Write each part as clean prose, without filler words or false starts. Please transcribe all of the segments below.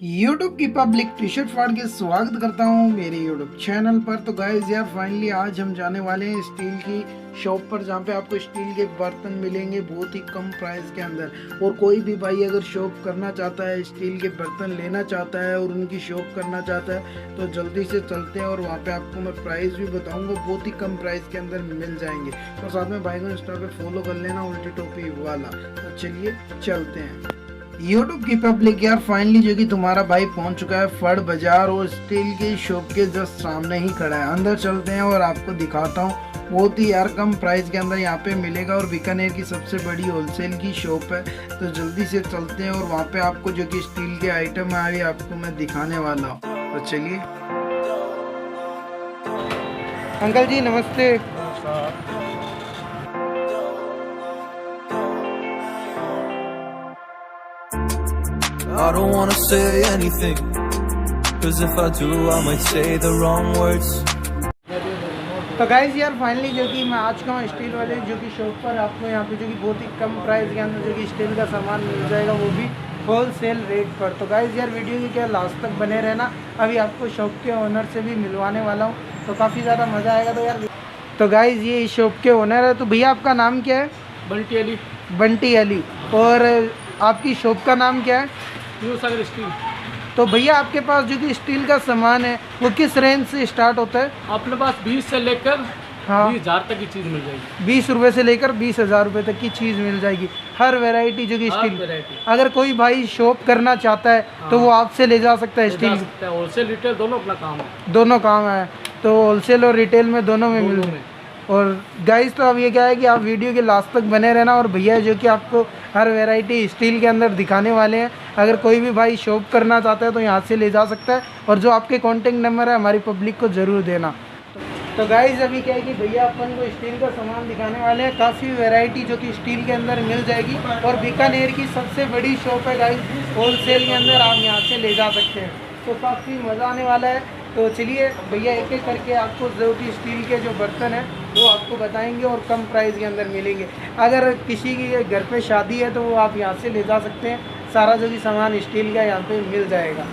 YouTube की public T shirt फाड़ के स्वागत करता हूँ मेरे यूट्यूब चैनल पर। तो गाइस यार फाइनली आज हम जाने वाले हैं स्टील की शॉप पर, जहाँ पे आपको स्टील के बर्तन मिलेंगे बहुत ही कम प्राइस के अंदर। और कोई भी भाई अगर शॉप करना चाहता है, स्टील के बर्तन लेना चाहता है और उनकी शॉप करना चाहता है तो जल्दी से चलते हैं। और वहाँ पे आपको मैं प्राइस भी बताऊँगा, बहुत ही कम प्राइस के अंदर मिल जाएंगे। और साथ में भाई को इंस्टा पे फॉलो कर लेना, उल्टी टोपी वाला। तो चलिए चलते हैं। यूट्यूब की पब्लिक यार फाइनली जो कि तुम्हारा भाई पहुंच चुका है फड़ बाजार और स्टील की शॉप के जस्ट सामने ही खड़ा है। अंदर चलते हैं और आपको दिखाता हूँ। बहुत ही यार कम प्राइस के अंदर यहाँ पे मिलेगा और बीकानेर की सबसे बड़ी होलसेल की शॉप है। तो जल्दी से चलते हैं और वहाँ पे आपको जो कि स्टील के आइटम है अभी आपको मैं दिखाने वाला हूँ। तो चलिए। अंकल जी नमस्ते। I don't wanna say anything, cause if I do I might say the wrong words. तो गाइज यार फाइनली जो कि मैं आज का हूँ स्टील वाले जो कि शॉप पर। आपको यहाँ पे जो कि बहुत ही कम प्राइस के अंदर जो कि स्टील का सामान मिल जाएगा, वो भी होल सेल रेट पर। तो गाइज यार वीडियो की क्या लास्ट तक बने रहना, अभी आपको शॉप के ओनर से भी मिलवाने वाला हूँ तो काफ़ी ज़्यादा मज़ा आएगा। तो यार तो गाइज ये शॉप के ओनर है। तो भैया आपका नाम क्या है? बंटी अली। बंटी अली। और आपकी शॉप का नाम क्या है? न्यू सागर स्टील। तो भैया आपके पास जो कि स्टील का सामान है वो किस रेंज से स्टार्ट होता है? अपने पास 20 से लेकर हाँ 20,000 तक की चीज़ मिल जाएगी। 20 रुपये से लेकर 20,000 रुपये तक की चीज़ मिल जाएगी। हर वैरायटी जो कि स्टील। अगर कोई भाई शॉप करना चाहता है तो वो आपसे ले जा सकता है स्टील। होलसेल रिटेल दोनों अपना काम है। दोनों काम है, तो होलसेल और रिटेल में दोनों में मिल जाए। और गाइस तो अब ये क्या है कि आप वीडियो के लास्ट तक बने रहना। और भैया जो कि आपको हर वैरायटी स्टील के अंदर दिखाने वाले हैं। अगर कोई भी भाई शॉप करना चाहता है तो यहाँ से ले जा सकता है। और जो आपके कॉन्टेक्ट नंबर है हमारी पब्लिक को ज़रूर देना। तो गाइस अभी क्या है कि भैया अपन को स्टील का सामान दिखाने वाले हैं। काफ़ी वैरायटी जो कि स्टील के अंदर मिल जाएगी और बीकानेर की सबसे बड़ी शॉप है गाइस, होलसेल के अंदर आप यहाँ से ले जा सकते हैं। तो काफ़ी मज़ा आने वाला है। तो चलिए भैया एक एक करके आपको जो कि स्टील के जो बर्तन हैं वो आपको बताएंगे और कम प्राइस के अंदर मिलेंगे। अगर किसी की घर पे शादी है तो वो आप यहाँ से ले जा सकते हैं। सारा जो कि सामान स्टील का यहाँ पे मिल जाएगा।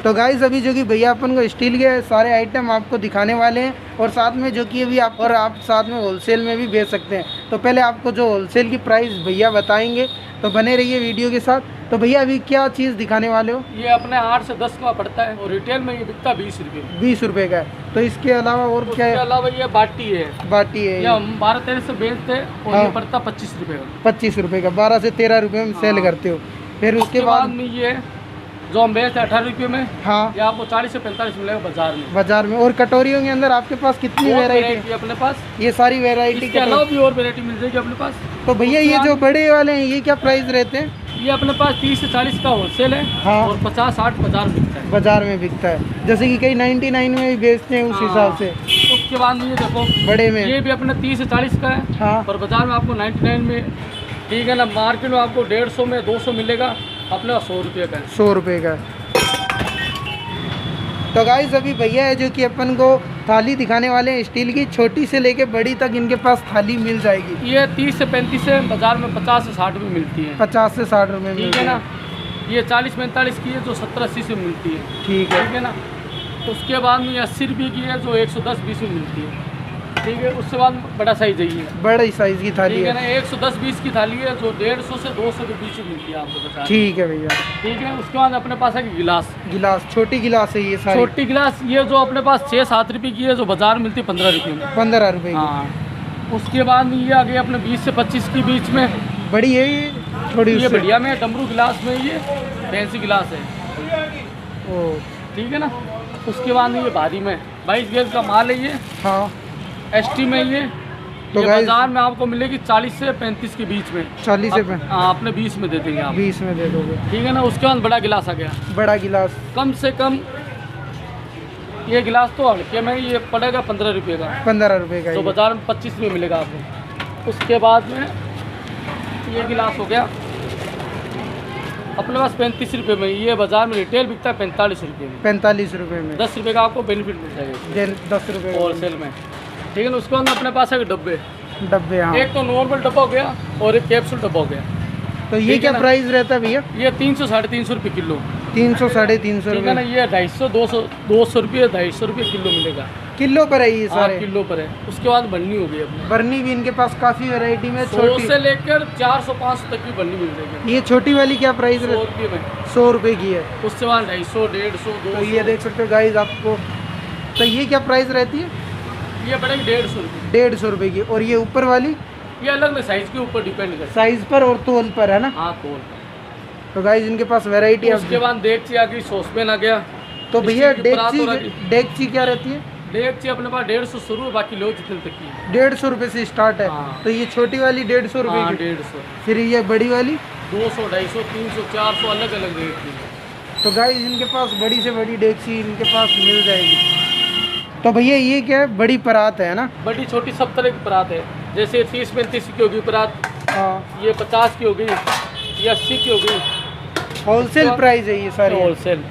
तो गाइस अभी जो कि भैया अपन को स्टील के सारे आइटम आपको दिखाने वाले हैं और साथ में जो कि अभी आप साथ में होलसेल में भी बेच सकते हैं। तो पहले आपको जो होलसेल की प्राइस भैया बताएंगे, तो बने रहिए वीडियो के साथ। तो भैया अभी क्या चीज़ दिखाने वाले हो? ये अपने 8 से 10 का पड़ता है और रिटेल में ये बिकता 20 रुपये। 20 रुपये का है। तो इसके अलावा और क्या है? इसके अलावा ये बाटी है। बाटी है, ये हम 12-13 से बेचते हैं और हाँ। ये पड़ता 25 रुपये का। 25 रुपये का, 12 से 13 रुपये में सेल करते हो। फिर उसके बाद में ये जो हम बेचते हैं 18 रुपये में, हाँ ये आपको 40 से 45 मिलेगा बाजार में। बाजार में। और कटोरियों के अंदर आपके पास कितनी वैरायटी? अपने पास ये सारी वैरायटी के अलावा भी और वैरायटी मिल जाएगी अपने पास। तो भैया ये जो बड़े वाले हैं ये क्या प्राइस रहते हैं? ये अपने पास 30 से 40 का होलसेल है, हाँ। और 50-60 बाजार में बिकता है। बाजार में बिकता है, जैसे कि कई 99 में भी बेचते हैं उस हिसाब से। उसके बाद ये देखो बड़े में ये भी अपने 30 से 40 का है, हाँ। और बाजार में आपको 99 में, ठीक है ना, मार्केट में आपको 150 में 200 मिलेगा, अपने 100 रुपये का है। 100 रुपये का। तो गाइस अभी भैया है जो कि अपन को थाली दिखाने वाले हैं स्टील की, छोटी से लेके बड़ी तक इनके पास थाली मिल जाएगी। ये 30 से 35 है, बाजार में 50 से 60 में मिलती है। 50 से 60 रुपये में, ठीक है ना। ये 40-45 की है जो 70-80 से मिलती है। ठीक है ना। उसके बाद में 80 रुपये की है जो 110-20 में मिलती है। ठीक है। उसके बाद बड़ा साइज है, ये बड़ी साइज की थाली ठीक है ना। 110-20 की थाली है जो 150 से 200 के बीच में मिलती है आपको बता। ठीक है भैया। ठीक है। उसके बाद अपने पास है गिलास। गिलास छोटी गिलास है ये सारी। छोटी गिलास ये जो अपने पास 6-7 रुपये की है जो बाजार में मिलती है 15 रुपये में। 15 रुपये की। हाँ। उसके बाद में ये आ गई अपने 20 से 25 के बीच में। बड़ी है ये थोड़ी? ये बढ़िया में डमरू गिलास में, ये फैंसी गिलास है। ओ ठीक है ना। उसके बाद में ये भारी में 22 गेज का माल है ये, हाँ। एसटी में ये तो ये गाइस बाजार में आपको मिलेगी 40 से 35 के बीच में। 40 से हाँ, अपने 20 में दे देंगे आप। 20 में दे दोगे। ठीक है ना। उसके बाद बड़ा गिलास आ गया। बड़ा गिलास कम से कम ये गिलास तो हल्के में ये पड़ेगा 15 रुपये का। 15 रुपये का। तो बाजार में 25 में मिलेगा आपको। उसके बाद में ये गिलास हो गया अपने पास 35 रुपये में। ये बाजार में रिटेल बिकता है 45 रुपये में। 45 रुपये में। 10 रुपये का आपको बेनिफिट मिल जाएगा 10 रुपये होलसेल में। ठीक है ना। उसके बाद अपने पास है डब्बे। हाँ। एक तो नॉर्मल डब्बा हो गया और एक कैप्सूल डब्बा हो गया। तो ये क्या प्राइस रहता है भैया? ये 300 साढ़े 300 रुपये किलो। 300 350 ठीक है ना। रुपये ये 250 रुपये 250 रुपये किलो मिलेगा। किलो पर है ये हाँ, सारे। किलो पर है। उसके बाद बन्नी हो गई अपने। बर्नी भी इनके पास काफ़ी वैरायटी में 100 छोटी। से लेकर 400-500 तक की बन्नी मिल जाएगी। ये छोटी वाली क्या प्राइस 100 है? रुपये में। 100 रुपये की है। उसके बाद 250, 150, तो 200। ये देख सकते हो गाइस आपको। तो ये क्या प्राइस रहती है? ये पड़ेगी 150 रुपये। 150 रुपये की। और ये ऊपर वाली ये अलग अलग साइज के ऊपर डिपेंड करता है। साइज पर और तोल पर है ना। हाँ, तोल। तो गाइस इनके पास वैरायटी है। उसके बाद देगची आ गई, सॉसपेन आ गया। तो भैया स्टील की परात हो रही। डेगची क्या रहती है? देगची अपने पास 150 शुरू है, बाकी लो जितने तक की है। 150 रुपये से स्टार्ट है। हाँ। तो ये छोटी वाली 150 रुपये हाँ, की। 150। फिर ये बड़ी वाली 200, 250, 300, 400 अलग अलग रेट की है। तो गाइस इनके पास बड़ी से बड़ी डेगची इनके पास मिल जाएगी। तो भैया ये क्या है? बड़ी परात है ना। बड़ी छोटी सब तरह की परात है। जैसे 30-35 की होगी परात, हाँ, ये 50 की हो गई, ये 80 की हो गई। होलसेल प्राइस है ये सारी। होलसेल।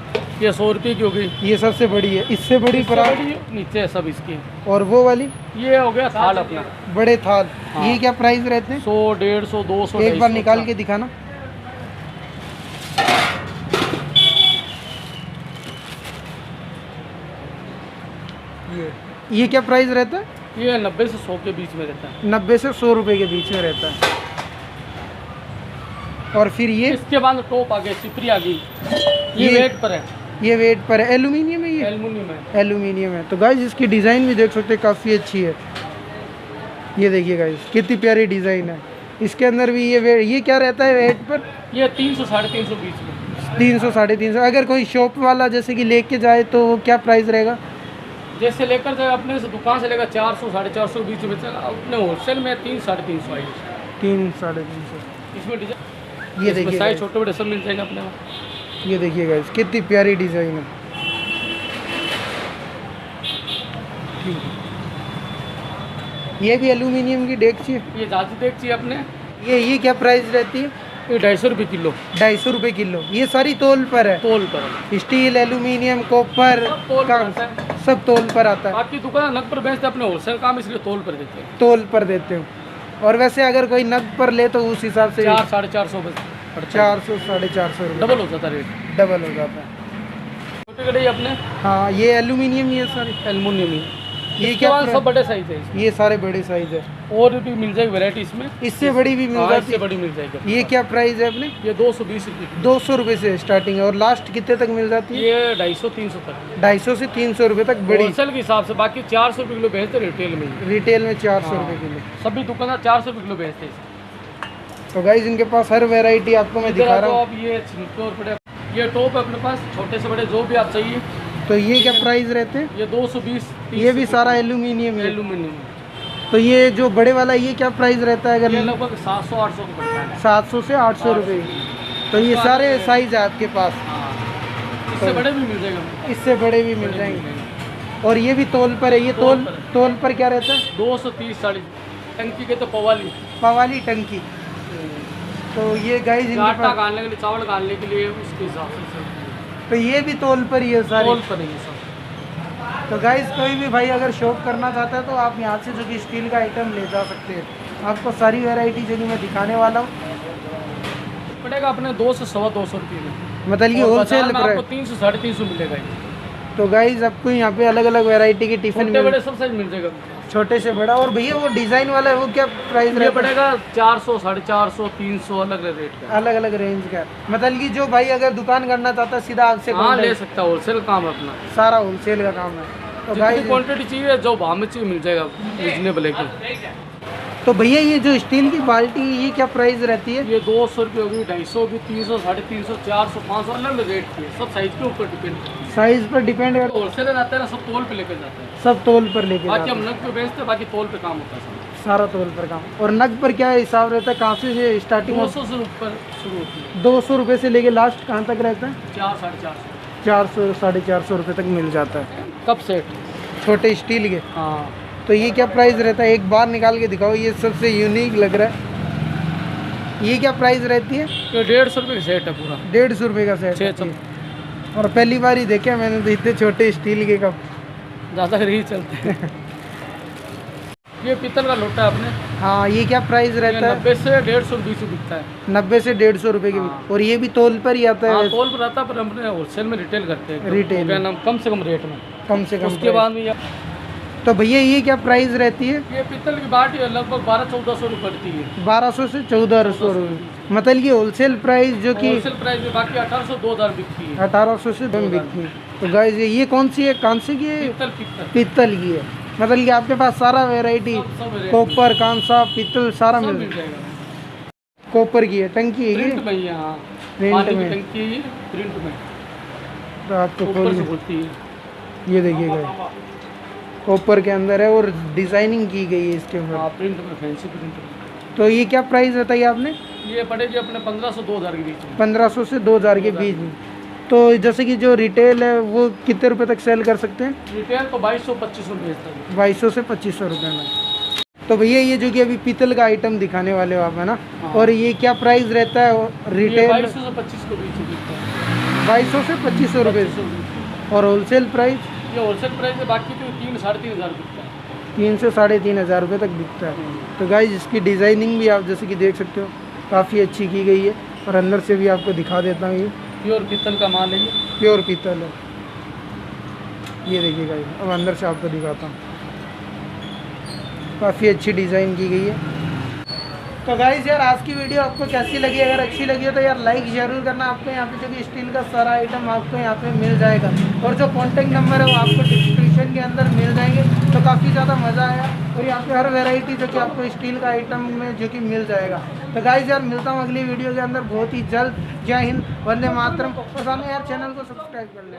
ये 100 रुपये की हो गई। ये सबसे बड़ी है। इससे बड़ी इससे परात बड़ी नीचे है सब इसकी। और वो वाली ये हो गया थाल अपना। बड़े थाल। हाँ। ये क्या प्राइस रहते हैं? 100, 150, 200, एक बार 250 निकाल के दिखाना। ये क्या प्राइस रहता है? ये 90 से 100 के बीच में रहता है। 90 से 100 रुपए के बीच में रहता है। और फिर ये इसके बाद टॉप आ गई, सिपरी आ गई। ये ये- वेट पर है, ये वेट पर है। एल्यूमिनियम है ये? एल्युमिनियम है। एल्यूमिनियम है। तो गाइस इसकी डिज़ाइन भी देख सकते हैं, काफ़ी अच्छी है। ये देखिए गाइस कितनी प्यारी डिज़ाइन है। इसके अंदर भी ये क्या रहता है वेट पर? ये 300, 350 बीच में। 300 350। अगर कोई शॉप वाला जैसे कि लेके जाए तो वो क्या प्राइस रहेगा? जैसे लेकर जाए अपने से दुकान से लेकर 400, 450 के बीच में चला। अपने होलसेल में 300, 350 आई। 300 350। इसमें डिजाइन ये देखिए साइज guys, छोटे बड़े सब मिल जाएंगे अपने वहाँ। ये देखिए गाइस कितनी प्यारी डिज़ाइन है। ये भी एल्यूमिनियम की डेगची है। ये जाती देख चाहिए अपने। ये क्या प्राइस रहती है? ये 250 रुपये किलो। 250 रुपये किलो। ये सारी तोल पर है। तोल पर है। स्टील, एल्यूमिनियम, कॉपर सब तोल का पर आता है। सब तोल पर आता है। बाकी दुकान नग पर बेचते अपने होलसेल काम, इसलिए तोल पर देते हैं। तोल पर देते हो। और वैसे अगर कोई नग पर ले तो उस हिसाब से 400, 450 पड़ता है। 400 450 रुपये डबल हो जाता रेट। डबल हो जाता है। छोटे कड़े अपने हाँ, ये एल्यूमिनियम ही है सारी। एल्युमिनियम ही। ये इसके क्या बाद सब बड़े साइज है इसमें। ये सारे बड़े साइज है। और भी मिल जाएगी वैरायटी इसमें। इससे बड़ी भी मिल हाँ, जाती इससे है। बड़ी मिल जाएगी। ये क्या प्राइस है अपने? ये 220 रुपये की। 200 रुपये से स्टार्टिंग है। और लास्ट कितने तक मिल जाती है? ये 250, 300 तक 250 से 300 रुपये तक बड़ी। होलसेल के हिसाब से। बाकी 400 रुपये किलो बेचते रिटेल में। रिटेल में 400 हाँ। रुपये किलो। सभी दुकानदार 400 रुपये किलो बेचते हैं। तो गाइज इनके पास हर वैरायटी आपको मैं इधर दिखा आ रहा जाओ हूँ। आप। ये छिलके और बड़े, ये टॉप है अपने पास, छोटे से बड़े जो भी आप चाहिए। तो ये क्या प्राइस रहते हैं? ये 220, ये भी सारा एल्यूमिनियम है। एल्युमिनियम। तो ये जो बड़े वाला ये क्या प्राइस रहता है? ये अगर लगभग 700, 800 का पड़ता है। 700 से 800 रुपये। तो ये सारे साइज है आपके पास। हाँ, इससे बड़े भी मिल जाएगा। इससे बड़े भी मिल जाएंगे। और ये भी तोल पर है। ये तोल तोल पर। पर क्या रहता है? 230, 40 टंकी के तो पवाली। पवाली टंकी। तो ये गाइज इनके आटा पास। गालने के लिए, चावल गालने के लिए, उसके हिसाब से सब तो ये भी तोल पर ही है सारे। तोल पर है ये सब। तो गाइज कोई भी भाई अगर शॉप करना चाहता है तो आप यहाँ से जो कि स्टील का आइटम ले जा सकते हैं। आपको सारी वैरायटी जो कि मैं दिखाने वाला हूँ, पड़ेगा अपने 200 से 250 रुपये में। मतलब कि और होलसेल बाजार में प्राइस। आपको 300, 350 मिलेगा ये। तो गाइज आपको यहाँ पे अलग अलग वैरायटी के टिफिन छोटे मिल, बड़े सब साइज मिल जाएगा। छोटे से बड़ा। और भैया वो डिज़ाइन वाला है वो क्या प्राइस ये रहता है? पड़ेगा 400, 450, 300 अलग अलग रेट का। अलग अलग रेंज का है। मतलब कि जो भाई अगर दुकान करना चाहता है सीधा आपसे हाँ, ले contact- सकता है। होलसेल काम है अपना। सारा होलसेल का काम है। तो जितनी गाइज क्वांटिटी चाहिए, जो भाव में चाहिए मिल जाएगा, रीजनेबल है। तो भैया ये जो स्टील की बाल्टी ये क्या प्राइस रहती है? ये 200 रुपये होगी, 250 होगी, 300, 350, 400, 500 अलग अलग रेट की है। सब साइज के ऊपर डिपेंड करता है। साइज पर डिपेंड करता होलसेलर आते हैं ना, सब तोल पे लेकर जाते हैं। है। सब तोल पर लेके बाकी जाते हम हैं। नग पे बेचते हैं, बाकी तोल पे काम होता है सब। सारा तोल पर काम। और नग पर क्या हिसाब रहता है? कहाँ से स्टार्टिंग? 200 से ऊपर शुरू होती है। 200 रुपये से लेके लास्ट कहाँ तक रहता है? 400, 450। 400 450 रुपये तक मिल जाता है कप सेट। छोटे स्टील के। हाँ, तो ये क्या प्राइस रहता है? एक बार निकाल के दिखाओ, ये सबसे यूनिक लग रहा है। ये क्या प्राइस रहती है? ये 150 रुपये का सेट है पूरा। 150 रुपये का सेट। 6 चम और पहली बार ही देखे मैंने तो इतने छोटे स्टील के कप। ज़्यादा ही चलते हैं। ये पीतल का लोटा है अपने। हाँ, ये क्या प्राइस रहता है? 90 से 150 रुपये से बिकता है। 90 से 150 रुपये की। हाँ। और ये भी तोल पर ही आता हाँ, है? तोल पर आता है, पर हमने होलसेल में रिटेल करते हैं। रिटेल क्या नाम, कम से कम रेट में। कम से कम उसके बाद में तो भैया ये क्या प्राइस रहती है? ये पीतल की बाटी लगभग 1200-1400 रुपये पड़ती है। 1200 से 1400 रुपये, मतलब कि होलसेल प्राइस जो कि होलसेल प्राइस में बाकी 1800-2000 बिकती है। 1800 से 2000 बिकती है। तो गाइस ये कौन सी है, कांसे की है? पीतल पीतल की है। मतलब कि आपके पास सारा वेराइटी, सब variety कॉपर, कांसा, पीतल सारा सब मिल मिल जाएगा। जाएगा। कॉपर की है, टंकी है प्रिंट ये? में ही है, हाँ। प्रिंट पानी की में। टंकी है, प्रिंट में तो आपको ऊपर खोल से के- खुलती है। ये देखिएगा, कॉपर के अंदर है और डिजाइनिंग की गई है इसके ऊपर। हाँ, प्रिंट में, फैंसी प्रिंट में। तो ये क्या प्राइस बताइए आपने? ये पड़ेगी अपने 1500-2000 के बीच में। 1500 से 2000 के बीच में। तो जैसे कि जो रिटेल है वो कितने रुपए तक सेल कर सकते हैं? रिटेल तो 2200-2500 बेचता है। 2200 से 2500 रुपये में। तो भैया ये जो कि अभी पीतल का आइटम दिखाने वाले हो आप, है ना? हाँ। और ये क्या प्राइस रहता है ये रिटेल? 2200 से 2500 के बीच में बिकता है। 2200 से 2500 रुपये। 2500। और होलसेल प्राइस ये होलसेल प्राइस है, बाकी तो 3-3,500 बिकता है। 3 से 3500 रुपये तक बिकता है। तो गाइस इसकी डिज़ाइनिंग भी आप जैसे कि देख सकते हो काफ़ी अच्छी की गई है। और अंदर से भी आपको दिखा देता हूँ, ये प्योर पीतल का माल है ये। प्योर पीतल है। ये देखिए गाइस, अब अंदर से आपको दिखाता हूँ, काफ़ी अच्छी डिज़ाइन की गई है। तो गाइस यार आज की वीडियो आपको कैसी लगी? अगर अच्छी लगी हो तो यार लाइक ज़रूर करना। आपको यहाँ पे जो कि स्टील का सारा आइटम आपको यहाँ पे मिल जाएगा। और जो कॉन्टेक्ट नंबर है वो आपको डिस्क्रिप्शन के अंदर मिल जाएंगे। तो काफ़ी ज़्यादा मज़ा आया। और यहाँ पे हर वैरायटी जो कि आपको स्टील का आइटम में जो कि मिल जाएगा। तो गाइस यार मिलता हूँ अगली वीडियो के अंदर बहुत ही जल्द। जय हिंद, वंदे मातरम। और सामने यार चैनल को सब्सक्राइब कर लें।